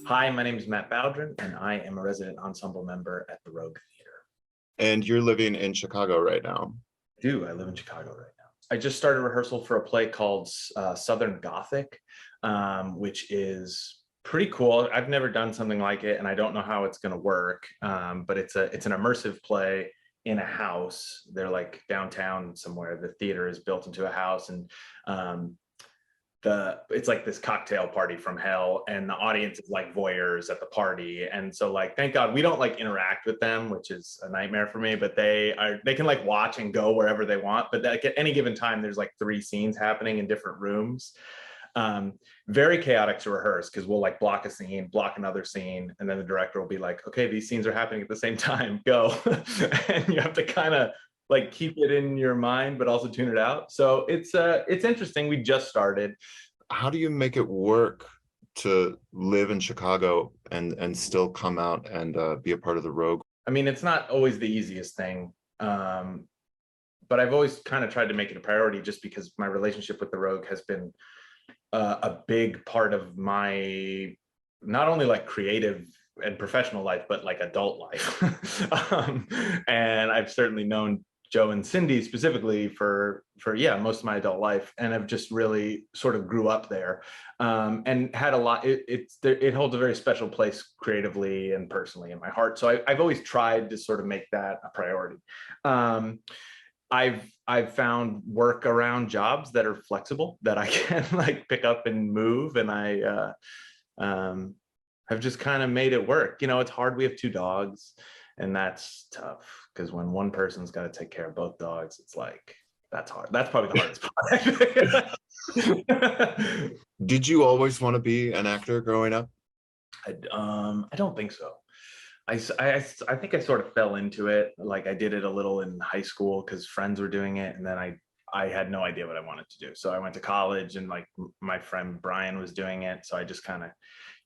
Hi, my name is Matt Bowdren, and I am a resident ensemble member at the Rogue Theater. And you're living in Chicago right now. I live in Chicago right now. I just started rehearsal for a play called Southern Gothic, which is pretty cool. I've never done something like it, and I don't know how it's going to work. But it's an immersive play in a house. They're like downtown somewhere. The theater is built into a house, and it's like this cocktail party from hell, and the audience is like voyeurs at the party. And so, like, thank God we don't like interact with them, which is a nightmare for me, but they can like watch and go wherever they want. But like at any given time there's like 3 scenes happening in different rooms. Very chaotic to rehearse, because we'll like block a scene, block another scene, and then the director will be like, okay, these scenes are happening at the same time, go. And you have to kind of like keep it in your mind but also tune it out. So it's interesting. We just started. How do you make it work to live in Chicago and still come out and be a part of the Rogue? I mean, it's not always the easiest thing, but I've always kind of tried to make it a priority, just because my relationship with the Rogue has been a big part of my not only like creative and professional life, but like adult life. And I've certainly known Joe and Cindy specifically for most of my adult life, and I've just really sort of grew up there, and had a lot. It holds a very special place creatively and personally in my heart. So I've always tried to sort of make that a priority. I've found work around jobs that are flexible, that I can like pick up and move, and I have just kind of made it work. You know, it's hard. We have 2 dogs, and that's tough, because when one person's got to take care of both dogs, it's like, that's hard. That's probably the hardest part. Did you always want to be an actor growing up? I don't think so. I think I sort of fell into it. Like, I did it a little in high school because friends were doing it, and then I had no idea what I wanted to do. So I went to college, and like my friend Brian was doing it, so I just kind of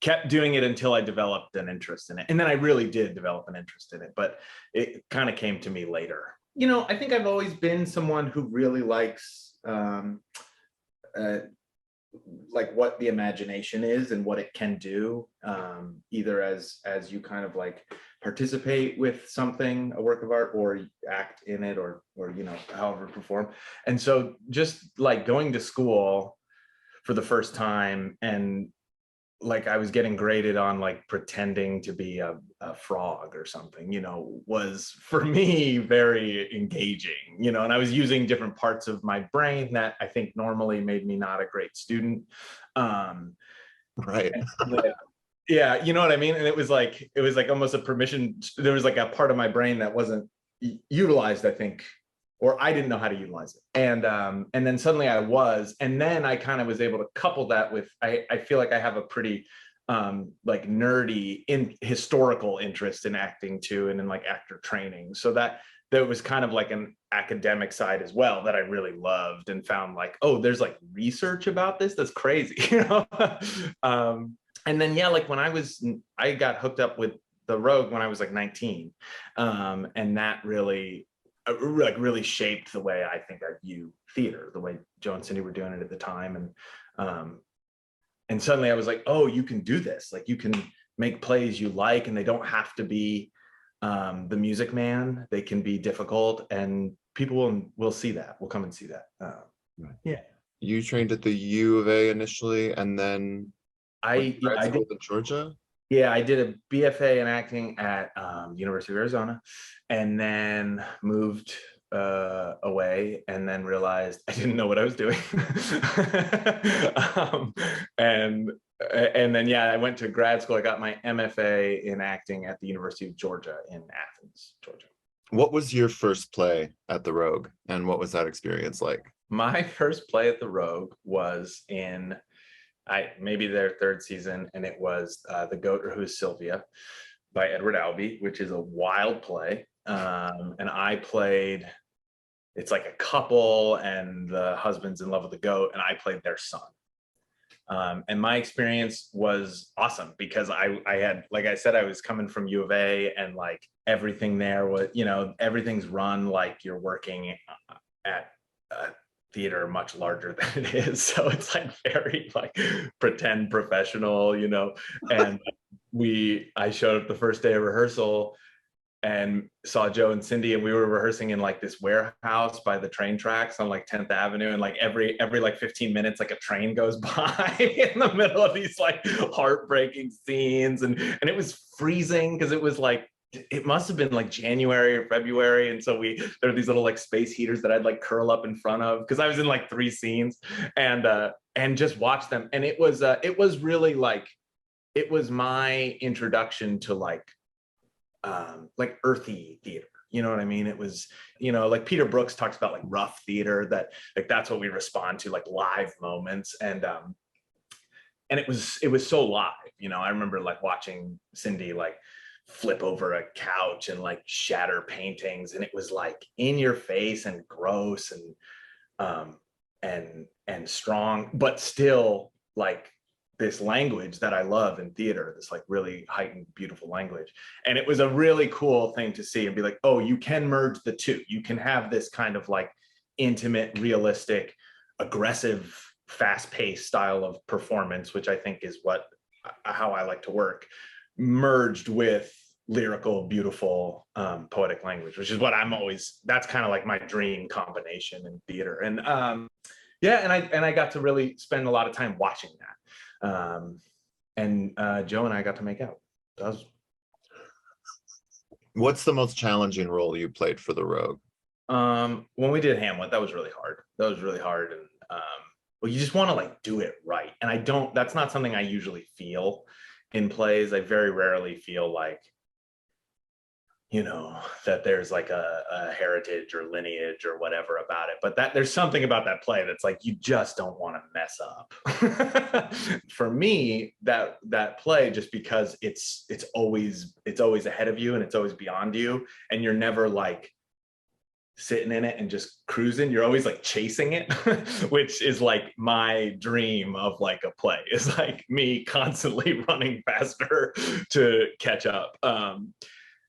kept doing it until I developed an interest in it. And then I really did develop an interest in it, but it kind of came to me later. You know, I think I've always been someone who really likes like what the imagination is and what it can do, either as you kind of like participate with something, a work of art, or act in it, or you know, however perform. And so just like going to school for the first time, and like I was getting graded on like pretending to be a frog or something, you know, was for me very engaging, you know, and I was using different parts of my brain that I think normally made me not a great student. Right. Yeah, you know what I mean? And it was like almost a permission. There was like a part of my brain that wasn't utilized, I think, or I didn't know how to utilize it. And then suddenly I was, and then I kind of was able to couple that with, I feel like I have a pretty like nerdy historical interest in acting too, and in like actor training. So that there was kind of like an academic side as well that I really loved, and found like, oh, there's like research about this. That's crazy, you know? And then, yeah, like when I got hooked up with the Rogue when I was like 19. And that really shaped the way I think I view theater, the way Joe and Cindy were doing it at the time. And suddenly I was like, oh, you can do this. Like, you can make plays you like, and they don't have to be The Music Man. They can be difficult, and people will see that, will come and see that. Yeah. You trained at the U of A initially, and then I grad school did. in Georgia? Yeah, I did a BFA in acting at University of Arizona, and then moved away, and then realized I didn't know what I was doing. And then, yeah, I went to grad school. I got my MFA in acting at the University of Georgia in Athens, Georgia. What was your first play at the Rogue, and what was that experience like? My first play at the Rogue was in maybe their 3rd season, and it was The Goat Who's Sylvia by Edward Albee, which is a wild play. And I played, it's like a couple, and the husband's in love with the goat, and I played their son. And my experience was awesome, because I had, like I said, I was coming from U of A, and like everything there was, you know, everything's run like you're working at a theater much larger than it is. So it's like very like pretend professional, you know, and I showed up the first day of rehearsal and saw Joe and Cindy, and we were rehearsing in like this warehouse by the train tracks on like 10th Avenue, and like every like 15 minutes like a train goes by in the middle of these like heartbreaking scenes, and it was freezing because it was like, it must have been like January or February, and so there were these little like space heaters that I'd like curl up in front of because I was in like 3 scenes, and just watch them. And it was really like, it was my introduction to like earthy theater. You know what I mean? It was, like Peter Brooks talks about like rough theater, that like that's what we respond to, like live moments. And it was so live. I remember like watching Cindy like flip over a couch and like shatter paintings, and it was like in your face and gross and strong, but still like this language that I love in theater, this like really heightened, beautiful language. And it was a really cool thing to see and be like, oh, you can merge the two. You can have this kind of like intimate, realistic, aggressive, fast-paced style of performance, which I think is how I like to work, merged with lyrical, beautiful, poetic language, which is what that's kind of like my dream combination in theater. And and I got to really spend a lot of time watching that. And Joe and I got to make out. What's the most challenging role you played for the Rogue? When we did Hamlet, that was really hard. And well, you just want to like do it right. And that's not something I usually feel in plays. I very rarely feel like, that there's like a heritage or lineage or whatever about it, but there's something about that play that's like, you just don't want to mess up. For me, that play, just because it's always ahead of you and it's always beyond you, and you're never like sitting in it and just cruising, you're always like chasing it, which is like my dream of like a play, is like me constantly running faster to catch up.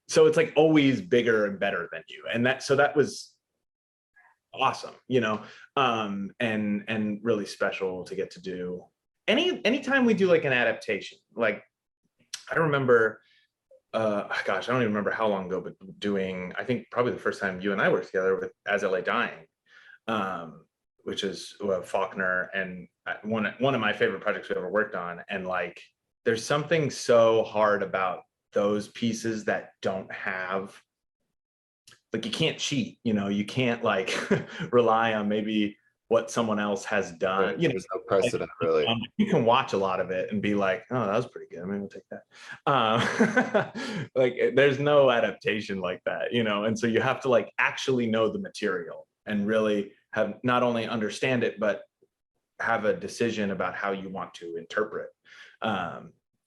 So it's like always bigger and better than you. And that was awesome, and really special to get to do. Anytime we do like an adaptation, like I remember, gosh, I don't even remember how long ago, but I think probably the first time you and I worked together with As I Lay Dying, which is Faulkner, and one of my favorite projects we ever worked on. And like, there's something so hard about those pieces that don't have, like, you can't cheat, you can't like rely on maybe what someone else has done. Right. There's no precedent, like, really. You can watch a lot of it and be like, oh, that was pretty good, maybe we'll take that. Like, there's no adaptation like that, and so you have to like actually know the material and really have not only understand it, but have a decision about how you want to interpret.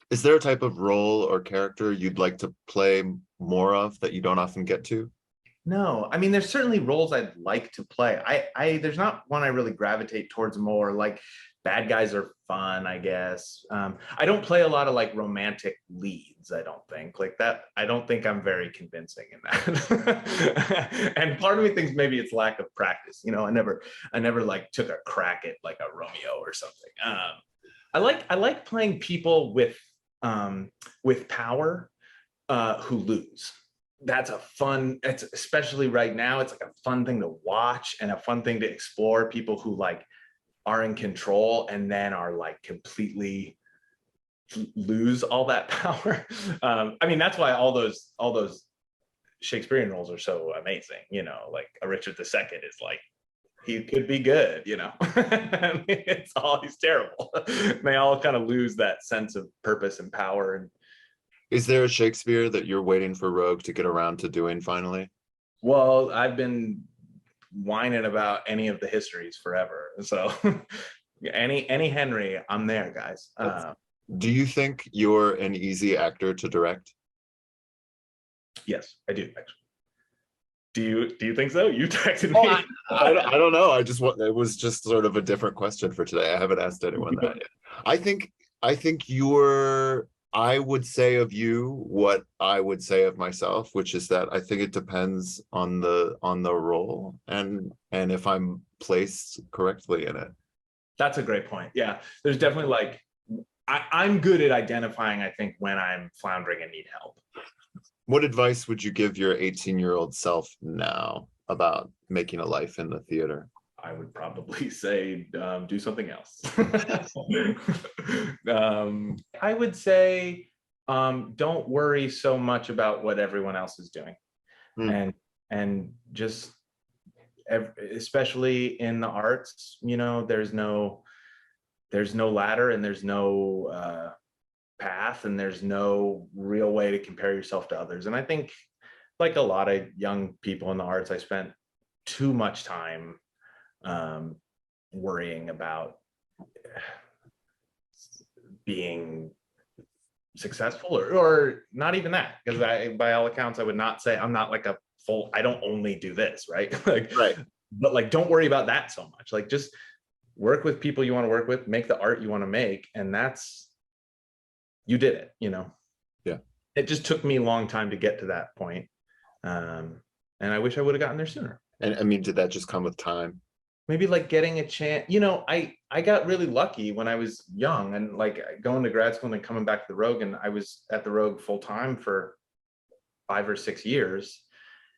Is there a type of role or character you'd like to play more of that you don't often get to? No, I mean, there's certainly roles I'd like to play. There's not one I really gravitate towards more. Like, bad guys are fun, I guess. I don't play a lot of like romantic leads, I don't think. Like that, I don't think I'm very convincing in that. And part of me thinks maybe it's lack of practice. I never like took a crack at like a Romeo or something. I like playing people with power who lose. That's it's especially right now, it's like a fun thing to watch and a fun thing to explore, people who like are in control and then are like completely lose all that power. I mean, that's why all those Shakespearean roles are so amazing, like a Richard II is like, he could be good, I mean, he's terrible. They all kind of lose that sense of purpose and power. And is there a Shakespeare that you're waiting for Rogue to get around to doing finally? Well, I've been whining about any of the histories forever. So any Henry, I'm there, guys. Do you think you're an easy actor to direct? Yes, I do, actually. Do you think so? You directed me. I don't know. It was just sort of a different question for today. I haven't asked anyone that yet. I think I would say of you what I would say of myself, which is that I think it depends on the role and if I'm placed correctly in it. That's a great point. Yeah, there's definitely like I'm good at identifying, I think, when I'm floundering and need help. What advice would you give your 18-year-old self now about making a life in the theater? I would probably say do something else. I would say don't worry so much about what everyone else is doing, Hmm. and just especially in the arts, you know, there's no ladder, and there's no path, and there's no real way to compare yourself to others. And I think, like a lot of young people in the arts, I spent too much time worrying about being successful, or not even that, because by all accounts, I would not say I'm not like a full, I don't only do this, right? Like, Right. but like, don't worry about that so much. Like, just work with people you want to work with, make the art you want to make, and that's, you did it, you know. Yeah. It just took me a long time to get to that point. And I wish I would have gotten there sooner. And I mean, did that just come with time? Maybe like getting a chance, you know, I got really lucky when I was young, and like going to grad school and then coming back to the Rogue, and I was at the Rogue full time for 5 or 6 years,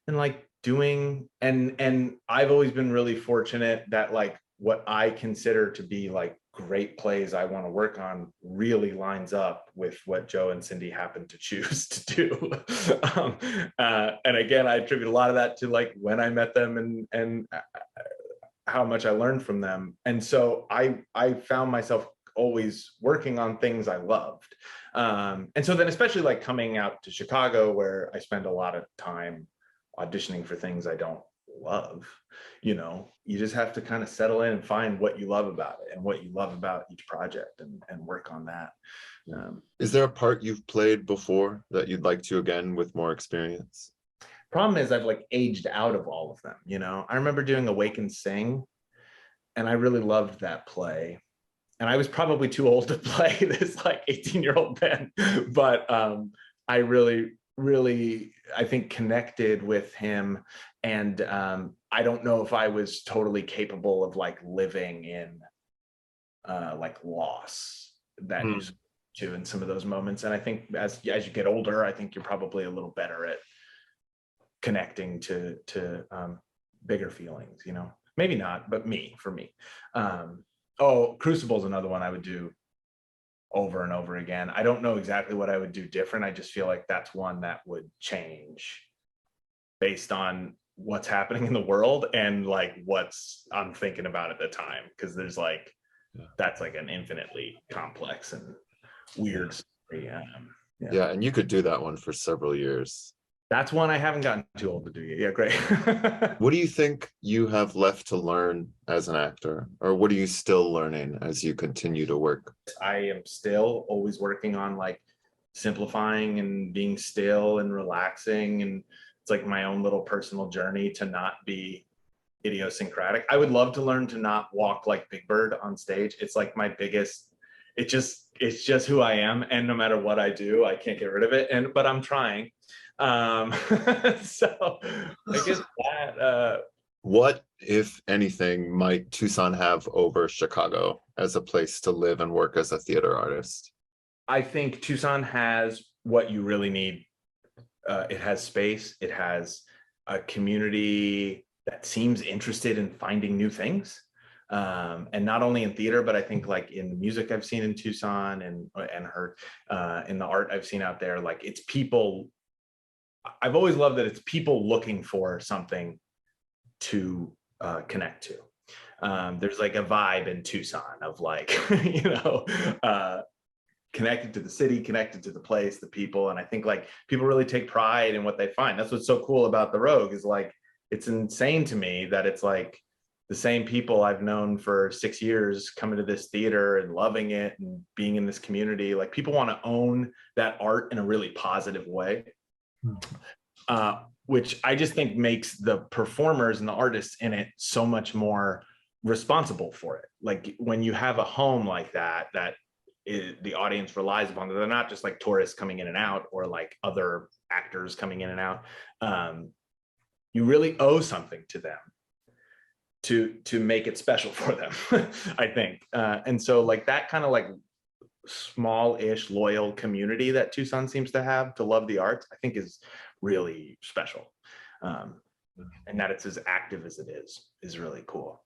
and like doing, and I've always been really fortunate that like what I consider to be like great plays I want to work on really lines up with what Joe and Cindy happen to choose to do. And again, I attribute a lot of that to like when I met them, and how much I learned from them. And so I found myself always working on things I loved. And so then, especially like coming out to Chicago, where I spend a lot of time auditioning for things I don't love, you know, you just have to kind of settle in and find what you love about it and what you love about each project, and work on that. Is there a part you've played before that you'd like to again with more experience? Problem is, I've like aged out of all of them, you know. I remember doing Awake and Sing, and I really loved that play. And I was probably too old to play this like 18-year-old Ben, but I really, really, I think, connected with him. And I don't know if I was totally capable of like living in like loss that you to in some of those moments. And I think as you get older, I think you're probably a little better at connecting to bigger feelings, you know. Maybe not, but for me. Oh, Crucible is another one I would do over and over again. I don't know exactly what I would do different. I just feel like that's one that would change based on what's happening in the world and like what's I'm thinking about at the time, because there's like that's like an infinitely complex and weird story. Yeah, and you could do that one for several years. That's one I haven't gotten too old to do yet. Yeah, great. What do you think you have left to learn as an actor, or what are you still learning as you continue to work? I am still always working on like simplifying and being still and relaxing, and it's like my own little personal journey to not be idiosyncratic. I would love to learn to not walk like Big Bird on stage. It's like my biggest, it's just who I am, and no matter what I do, I can't get rid of it. But I'm trying. So I guess that what, if anything, might Tucson have over Chicago as a place to live and work as a theater artist? I think Tucson has what you really need. It has space, it has a community that seems interested in finding new things, and not only in theater, but I think like in the music I've seen in Tucson, and heard in the art I've seen out there. Like, it's people, I've always loved that it's people looking for something to connect to. There's like a vibe in Tucson of like, you know, connected to the city, connected to the place, the people. And I think like people really take pride in what they find. That's what's so cool about the Rogue, is like, it's insane to me that it's like the same people I've known for 6 years coming to this theater and loving it and being in this community. Like, people want to own that art in a really positive way. Which I just think makes the performers and the artists in it so much more responsible for it. Like, when you have a home like that, the audience relies upon, they're not just like tourists coming in and out, or like other actors coming in and out. You really owe something to them to make it special for them, I think. And so like that kind of like small-ish loyal community that Tucson seems to have to love the arts, I think is really special. And that it's as active as it is really cool.